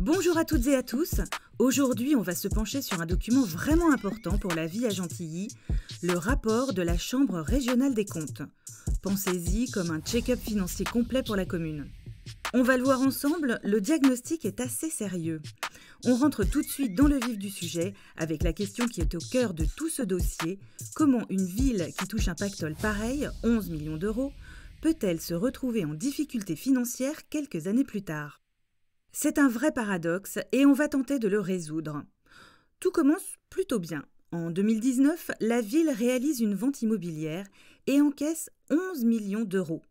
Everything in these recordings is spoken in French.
Bonjour à toutes et à tous. Aujourd'hui, on va se pencher sur un document vraiment important pour la vie à Gentilly, le rapport de la Chambre régionale des comptes. Pensez-y comme un check-up financier complet pour la commune. On va le voir ensemble, le diagnostic est assez sérieux. On rentre tout de suite dans le vif du sujet avec la question qui est au cœur de tout ce dossier. Comment une ville qui touche un pactole pareil, 11 millions d'euros, peut-elle se retrouver en difficulté financière quelques années plus tard ? C'est un vrai paradoxe et on va tenter de le résoudre. Tout commence plutôt bien. En 2019, la ville réalise une vente immobilière et encaisse 11 millions d'euros.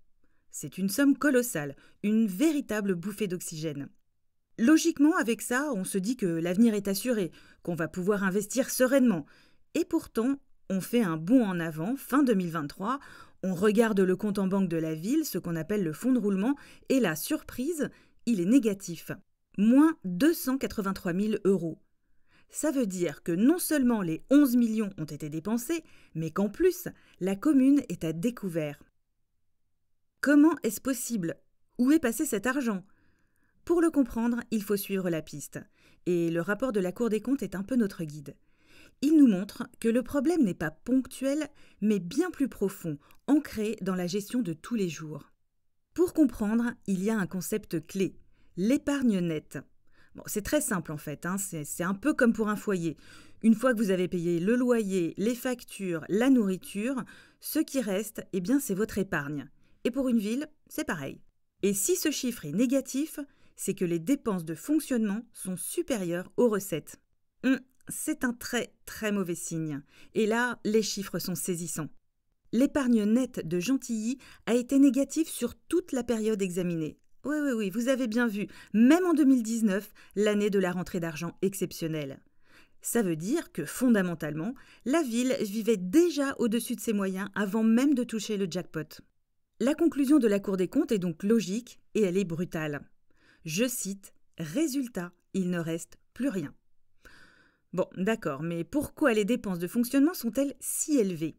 C'est une somme colossale, une véritable bouffée d'oxygène. Logiquement, avec ça, on se dit que l'avenir est assuré, qu'on va pouvoir investir sereinement. Et pourtant, on fait un bond en avant, fin 2023, on regarde le compte en banque de la ville, ce qu'on appelle le fonds de roulement, et la surprise, il est négatif. Moins 283 000 euros. Ça veut dire que non seulement les 11 millions ont été dépensés, mais qu'en plus, la commune est à découvert. Comment est-ce possible ? Où est passé cet argent ? Pour le comprendre, il faut suivre la piste. Et le rapport de la Cour des comptes est un peu notre guide. Il nous montre que le problème n'est pas ponctuel, mais bien plus profond, ancré dans la gestion de tous les jours. Pour comprendre, il y a un concept clé, l'épargne nette. Bon, c'est très simple en fait, c'est un peu comme pour un foyer. Une fois que vous avez payé le loyer, les factures, la nourriture, ce qui reste, c'est votre épargne. Et pour une ville, c'est pareil. Et si ce chiffre est négatif, c'est que les dépenses de fonctionnement sont supérieures aux recettes. C'est un très très mauvais signe. Et là, les chiffres sont saisissants. L'épargne nette de Gentilly a été négative sur toute la période examinée. Oui, vous avez bien vu, même en 2019, l'année de la rentrée d'argent exceptionnelle. Ça veut dire que, fondamentalement, la ville vivait déjà au-dessus de ses moyens avant même de toucher le jackpot. La conclusion de la Cour des comptes est donc logique et elle est brutale. Je cite « Résultat, il ne reste plus rien ». Bon, d'accord, mais pourquoi les dépenses de fonctionnement sont-elles si élevées ?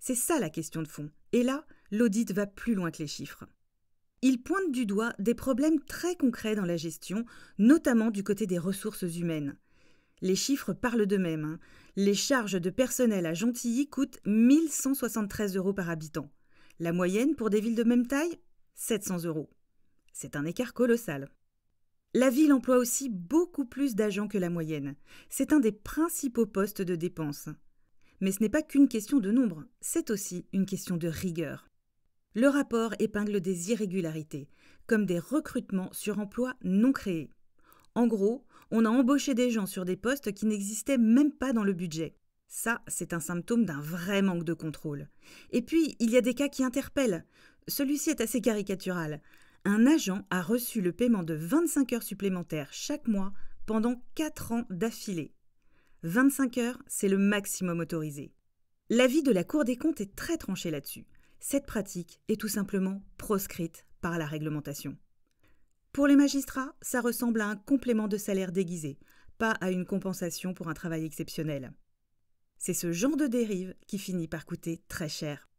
C'est ça la question de fond. Et là, l'audit va plus loin que les chiffres. Il pointe du doigt des problèmes très concrets dans la gestion, notamment du côté des ressources humaines. Les chiffres parlent d'eux-mêmes. Les charges de personnel à Gentilly coûtent 1 173 euros par habitant. La moyenne pour des villes de même taille, 700 euros. C'est un écart colossal. La ville emploie aussi beaucoup plus d'agents que la moyenne. C'est un des principaux postes de dépenses. Mais ce n'est pas qu'une question de nombre, c'est aussi une question de rigueur. Le rapport épingle des irrégularités, comme des recrutements sur emplois non créés. En gros, on a embauché des gens sur des postes qui n'existaient même pas dans le budget. Ça, c'est un symptôme d'un vrai manque de contrôle. Et puis, il y a des cas qui interpellent. Celui-ci est assez caricatural. Un agent a reçu le paiement de 25 heures supplémentaires chaque mois pendant 4 ans d'affilée. 25 heures, c'est le maximum autorisé. L'avis de la Cour des comptes est très tranché là-dessus. Cette pratique est tout simplement proscrite par la réglementation. Pour les magistrats, ça ressemble à un complément de salaire déguisé, pas à une compensation pour un travail exceptionnel. C'est ce genre de dérive qui finit par coûter très cher.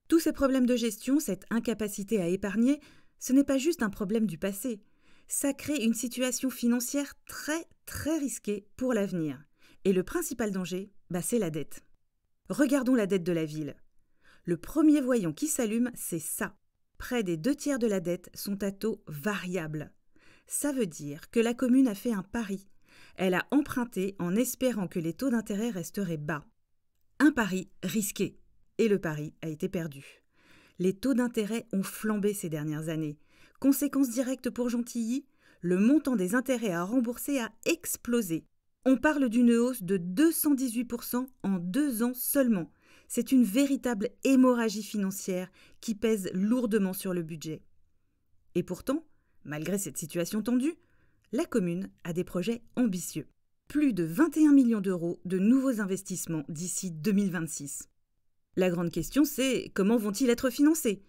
Tous ces problèmes de gestion, cette incapacité à épargner, ce n'est pas juste un problème du passé. Ça crée une situation financière très très risquée pour l'avenir. Et le principal danger, c'est la dette. Regardons la dette de la ville. Le premier voyant qui s'allume, c'est ça. Près des 2/3 de la dette sont à taux variable. Ça veut dire que la commune a fait un pari. Elle a emprunté en espérant que les taux d'intérêt resteraient bas. Un pari risqué. Et le pari a été perdu. Les taux d'intérêt ont flambé ces dernières années. Conséquence directe pour Gentilly, le montant des intérêts à rembourser a explosé. On parle d'une hausse de 218% en 2 ans seulement. C'est une véritable hémorragie financière qui pèse lourdement sur le budget. Et pourtant, malgré cette situation tendue, la commune a des projets ambitieux. Plus de 21 millions d'euros de nouveaux investissements d'ici 2026. La grande question, c'est comment vont-ils être financés ?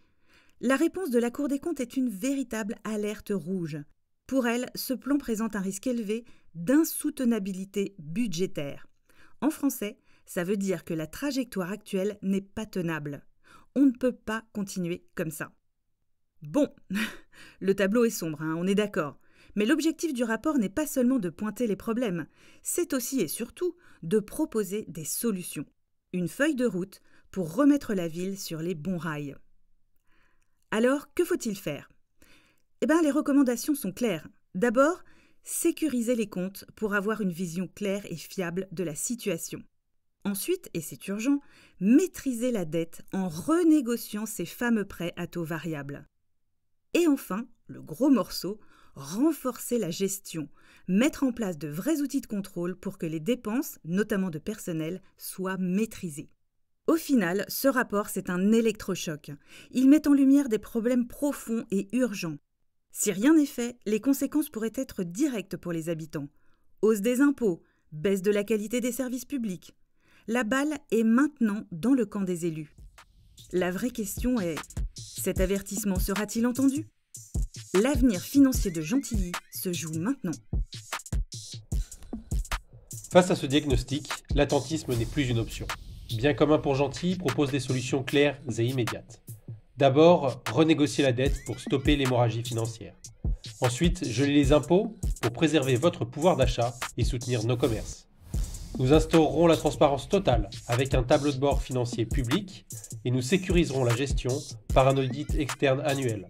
La réponse de la Cour des comptes est une véritable alerte rouge. Pour elle, ce plan présente un risque élevé d'insoutenabilité budgétaire. En français, ça veut dire que la trajectoire actuelle n'est pas tenable. On ne peut pas continuer comme ça. Bon, le tableau est sombre, on est d'accord. Mais l'objectif du rapport n'est pas seulement de pointer les problèmes, c'est aussi et surtout de proposer des solutions. Une feuille de route pour remettre la ville sur les bons rails. Alors, que faut-il faire ? Les recommandations sont claires. D'abord, sécuriser les comptes pour avoir une vision claire et fiable de la situation. Ensuite, et c'est urgent, maîtriser la dette en renégociant ces fameux prêts à taux variables. Et enfin, le gros morceau, renforcer la gestion, mettre en place de vrais outils de contrôle pour que les dépenses, notamment de personnel, soient maîtrisées. Au final, ce rapport, c'est un électrochoc. Il met en lumière des problèmes profonds et urgents. Si rien n'est fait, les conséquences pourraient être directes pour les habitants. Hausse des impôts, baisse de la qualité des services publics. La balle est maintenant dans le camp des élus. La vraie question est, cet avertissement sera-t-il entendu ? L'avenir financier de Gentilly se joue maintenant. Face à ce diagnostic, l'attentisme n'est plus une option. Bien commun pour Gentilly propose des solutions claires et immédiates. D'abord, renégocier la dette pour stopper l'hémorragie financière. Ensuite, geler les impôts pour préserver votre pouvoir d'achat et soutenir nos commerces. Nous instaurerons la transparence totale avec un tableau de bord financier public et nous sécuriserons la gestion par un audit externe annuel.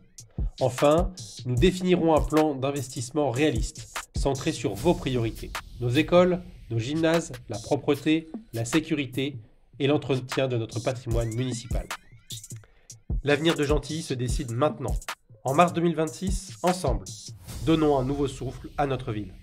Enfin, nous définirons un plan d'investissement réaliste, centré sur vos priorités. Nos écoles, nos gymnases, la propreté, la sécurité et l'entretien de notre patrimoine municipal. L'avenir de Gentilly se décide maintenant. En mars 2026, ensemble, donnons un nouveau souffle à notre ville.